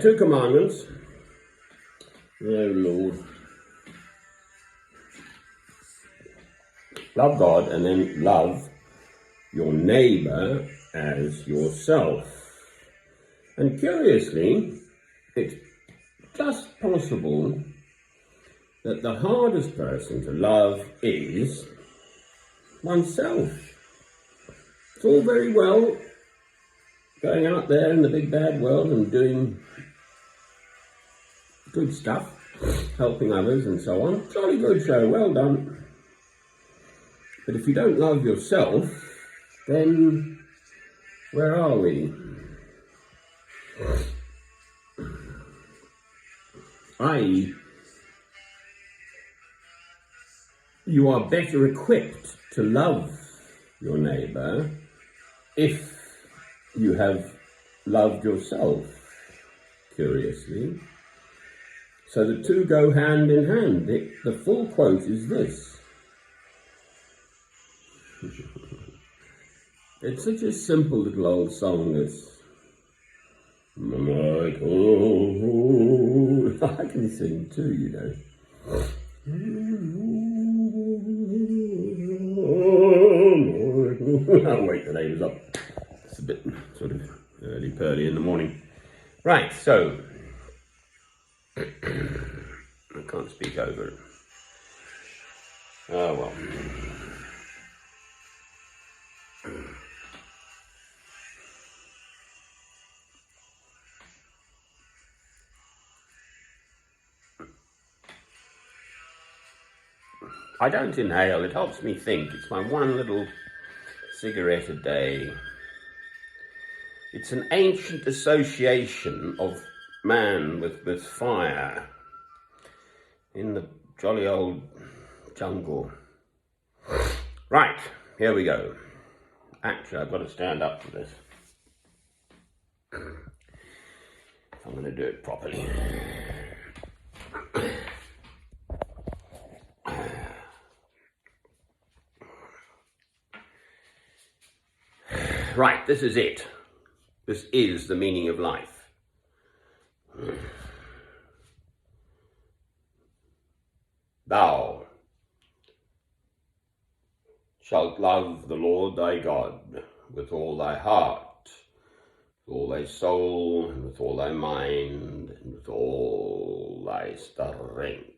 Two commandments. Oh Lord. Love God and then love your neighbour as yourself. And curiously, it's just possible that the hardest person to love is oneself. It's all very well going out there in the big bad world and doing good stuff, helping others and so on. Jolly good show, well done. But if you don't love yourself, then where are we? I.e., you are better equipped to love your neighbour if you have loved yourself, curiously. So the two go hand in hand. The full quote is this. It's such a simple little old song, this. I can sing too, you know. I'll wait till Ava's up. It's a bit sort of early-pearly in the morning. Right, so I can't speak over it. Oh well. I don't inhale, it helps me think. It's my one little cigarette a day. It's an ancient association of man with fire in the jolly old jungle. Right, here we go. Actually, I've got to stand up for this. I'm going to do it properly. Right, this is it. This is the meaning of life. Thou shalt love the Lord thy God with all thy heart, with all thy soul, and with all thy mind, and with all thy strength.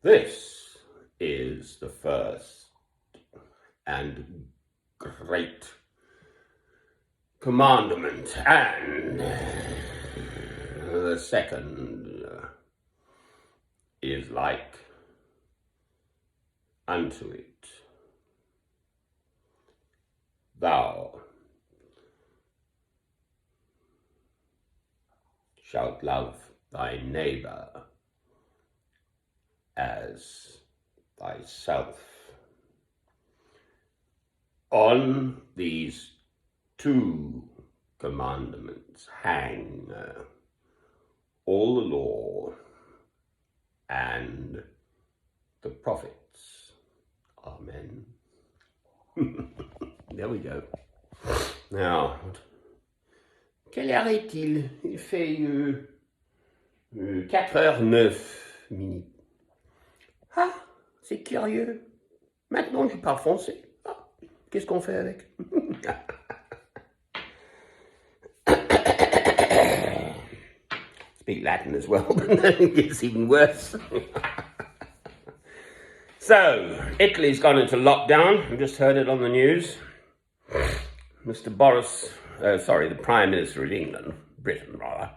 This is the first and great commandment, and the second is like unto it. Thou shalt love thy neighbour as thyself. On these two commandments hang all the law and the prophets. Amen. There we go. Now, quelle heure est-il? Il fait 4h09. Ah, c'est curieux. Maintenant, je parle français. Ah, qu'est-ce qu'on fait avec? Speak Latin as well, but it gets even worse. So, Italy's gone into lockdown. I just heard it on the news. Mr. the Prime Minister of England, Britain rather,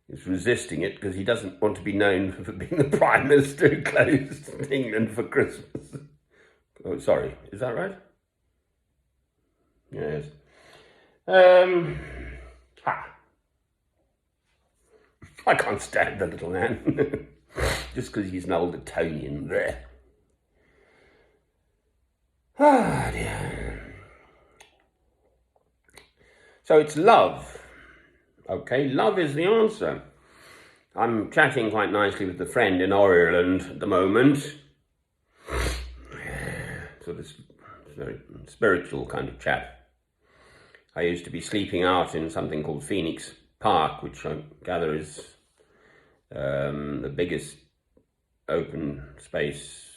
is resisting it because he doesn't want to be known for being the Prime Minister who closed England for Christmas. Oh, sorry, is that right? Yes. I can't stand the little man. Just because he's an old Etonian there. Ah, dear. So it's love. Okay, love is the answer. I'm chatting quite nicely with a friend in Ireland at the moment. Sort of very spiritual kind of chap. I used to be sleeping out in something called Phoenix Park, which I gather is the biggest open space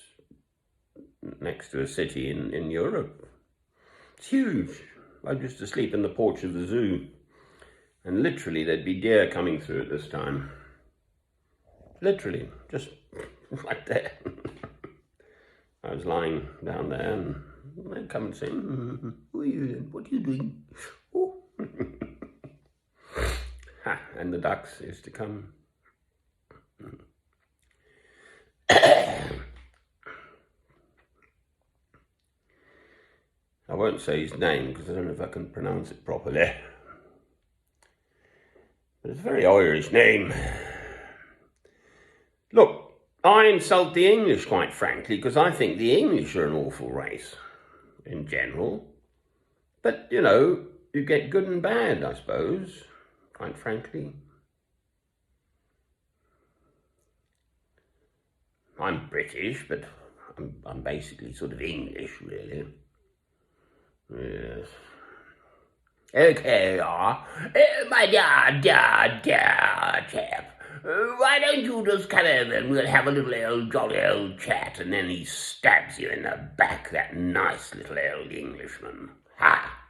next to a city in Europe. It's huge. I used to sleep in the porch of the zoo, and literally there'd be deer coming through at this time. Literally, just right there. I was lying down there, and they'd come and say, "Who are you then? What are you doing?" Oh. And the ducks used to come. I won't say his name because I don't know if I can pronounce it properly. But it's a very Irish name. Look, I insult the English, quite frankly, because I think the English are an awful race in general. But, you know, you get good and bad, I suppose, quite frankly. I'm British, but I'm basically sort of English, really. Yes. Okay, my dear chap, why don't you just come over and we'll have a little jolly old chat, and then he stabs you in the back, that nice little old Englishman. Ha!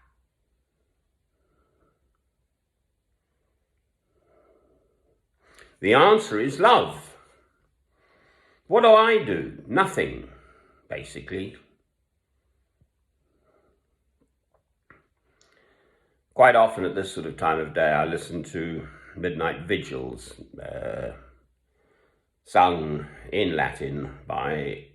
The answer is love. What do I do? Nothing, basically. Quite often at this sort of time of day, I listen to midnight vigils, sung in Latin by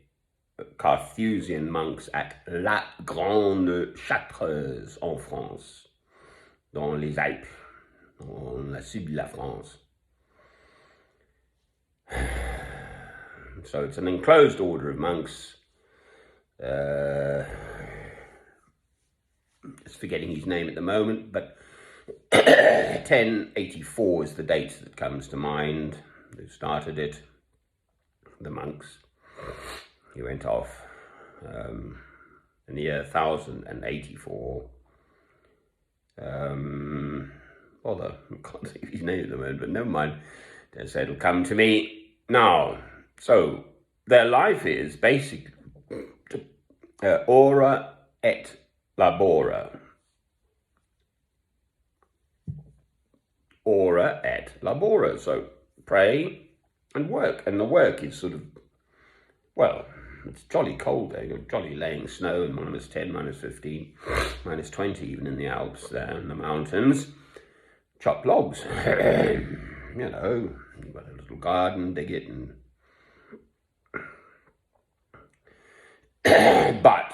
Carthusian monks at La Grande Chartreuse en France, dans les Alpes, dans le sud de la France. So it's an enclosed order of monks. Just forgetting his name at the moment, but 1084 is the date that comes to mind. Who started it? The monks. He went off in the year 1084. Although I can't think of his name at the moment, but never mind. They said it'll come to me now. So their life is basically ora et labora. Ora et labora. So pray and work. And the work is sort of, well, it's jolly cold there. You're jolly laying snow in -10, -15, -20 even in the Alps there in the mountains. Chop logs. You know, you've got a little garden, dig it, and but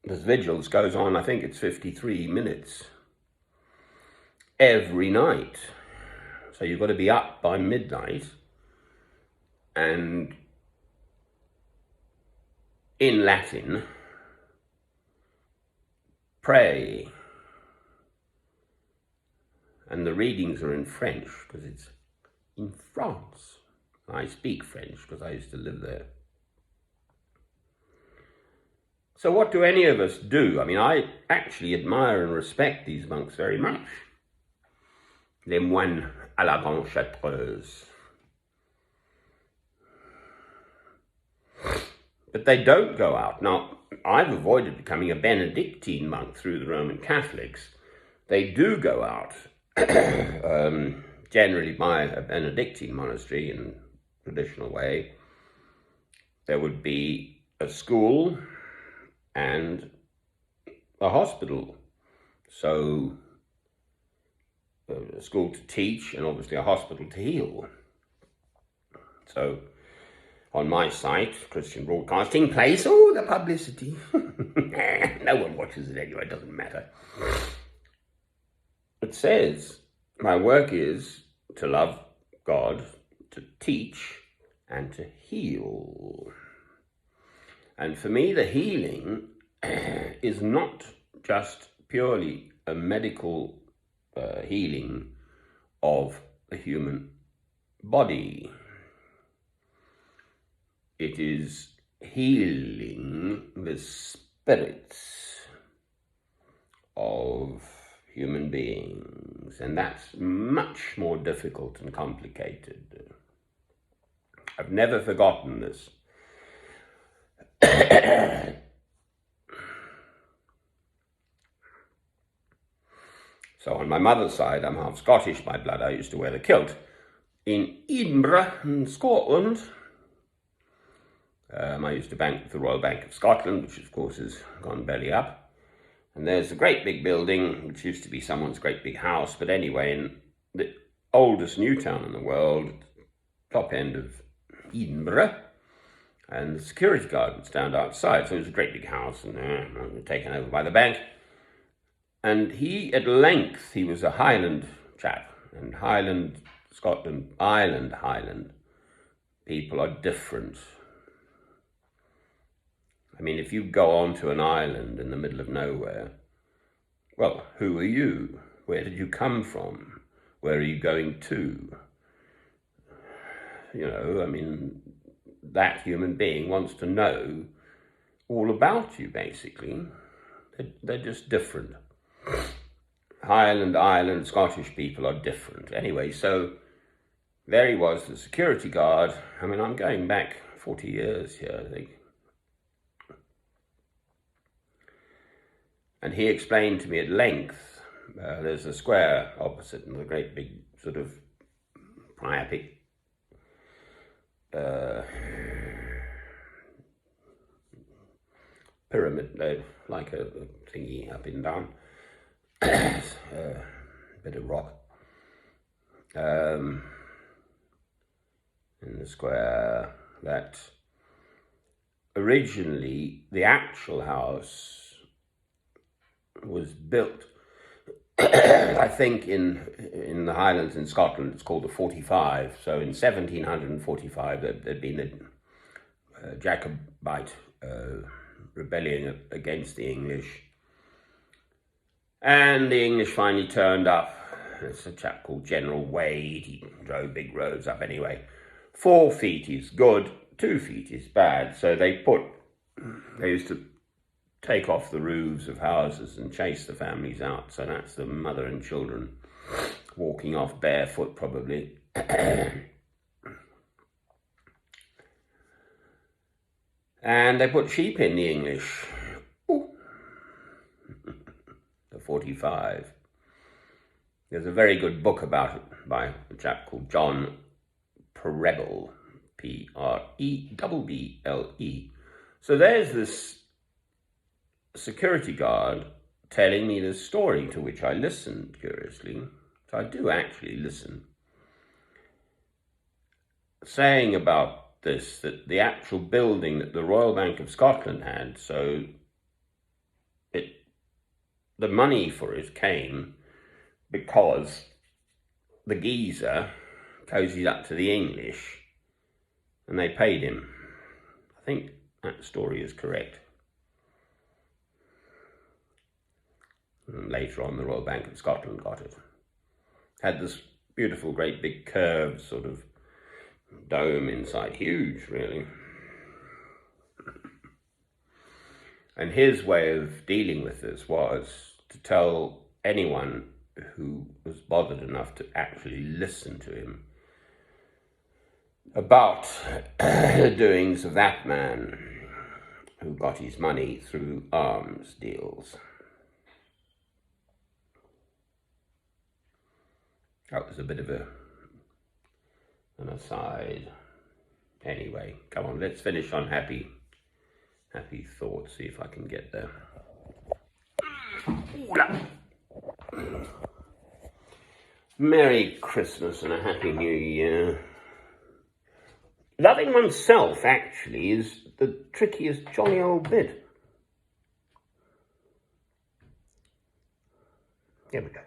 this vigils goes on, I think it's 53 minutes every night. So you've got to be up by midnight and in Latin pray. And the readings are in French because it's in France. I speak French because I used to live there. So what do any of us do? I mean, I actually admire and respect these monks very much. Les moines à la Grande Chartreuse. But they don't go out. Now, I've avoided becoming a Benedictine monk through the Roman Catholics. They do go out, generally by a Benedictine monastery in a traditional way. There would be a school and a hospital. So a school to teach and obviously a hospital to heal. So on my site, Christian Broadcasting Place, oh, the publicity. No one watches it anyway, it doesn't matter. It says, my work is to love God, to teach, and to heal. And for me, the healing is not just purely a medical healing of the human body. It is healing the spirits of human beings, and that's much more difficult and complicated. I've never forgotten this. So on my mother's side, I'm half Scottish by blood. I used to wear the kilt. In Edinburgh, in Scotland, I used to bank with the Royal Bank of Scotland, which of course has gone belly up. And there's a great big building, which used to be someone's great big house. But anyway, in the oldest new town in the world, top end of Edinburgh, and the security guard would stand outside. So it was a great big house, and taken over by the bank. And he was a Highland chap, and Highland, Scotland, Highland people are different. I mean, if you go onto an island in the middle of nowhere, well, who are you? Where did you come from? Where are you going to? You know, I mean, that human being wants to know all about you, basically. They're just different. Highland, Island, Scottish people are different. Anyway, so there he was, the security guard. I mean, I'm going back 40 years here, I think. And he explained to me at length, there's a square opposite and the great big sort of priapic pyramid, like a thingy up and down. Bit of rock in the square, that originally the actual house was built I think in the Highlands in Scotland it's called the 45. So in 1745 there'd been a Jacobite rebellion against the English. And the English finally turned up. There's a chap called General Wade. He drove big roads up anyway. 4 feet is good, 2 feet is bad. So they used to take off the roofs of houses and chase the families out. So that's the mother and children walking off barefoot probably. And they put sheep in, the English. The 45. There's a very good book about it by a chap called John Preble, Preble. So there's this security guard telling me this story, to which I listened curiously. So I do actually listen. Saying about this, that the actual building that the Royal Bank of Scotland had, so the money for it came because the geezer cozied up to the English and they paid him. I think that story is correct. And later on, the Royal Bank of Scotland got it. Had this beautiful, great big curved sort of dome inside, huge really. And his way of dealing with this was to tell anyone who was bothered enough to actually listen to him about the doings of that man who got his money through arms deals. That was a bit of an aside. Anyway, come on, let's finish on happy thoughts, see if I can get there. Merry Christmas and a Happy New Year. Loving oneself, actually, is the trickiest jolly old bit. Here we go.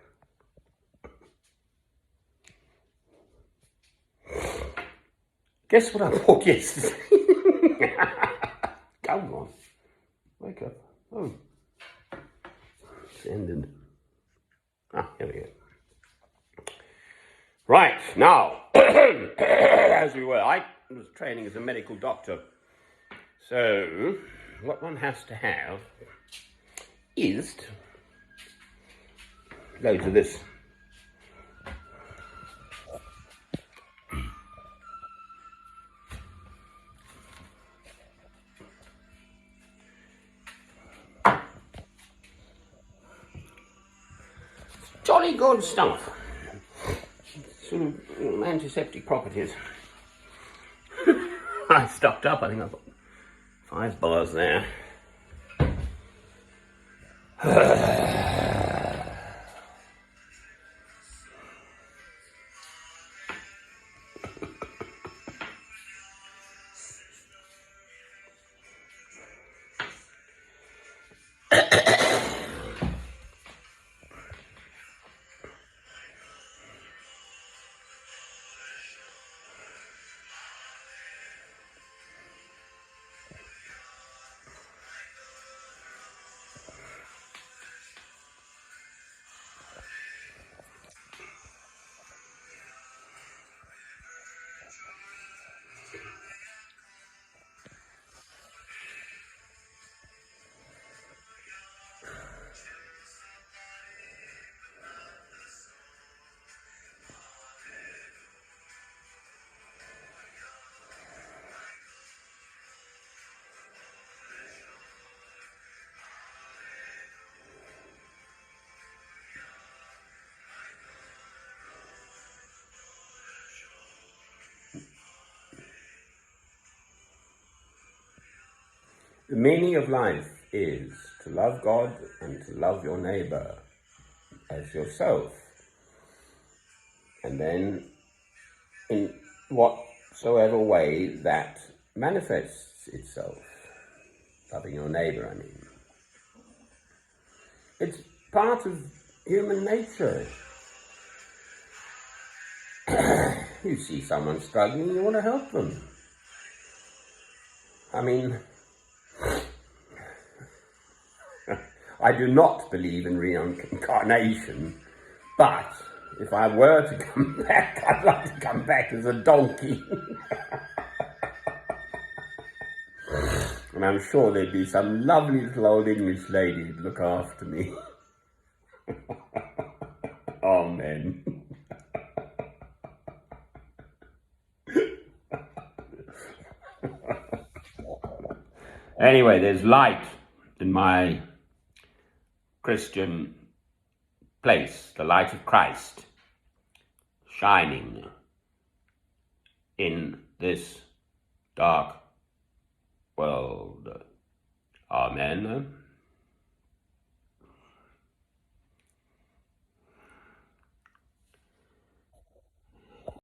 Guess what I bought yesterday? Come on. Wake up. Oh. It's ended. Here we go. Right, now, as we were, I was training as a medical doctor. So, what one has to have is to go to this jolly good stuff. Some antiseptic properties. I stocked up, I think I've got 5 bars there. The meaning of life is to love God and to love your neighbor as yourself. And then in whatsoever way that manifests itself, loving your neighbor, I mean. It's part of human nature. You see someone struggling, you want to help them. I mean, I do not believe in reincarnation, but if I were to come back, I'd like to come back as a donkey. And I'm sure there'd be some lovely little old English lady who'd look after me. Amen. Anyway, there's light in my Christian place, the light of Christ, shining in this dark world. Amen.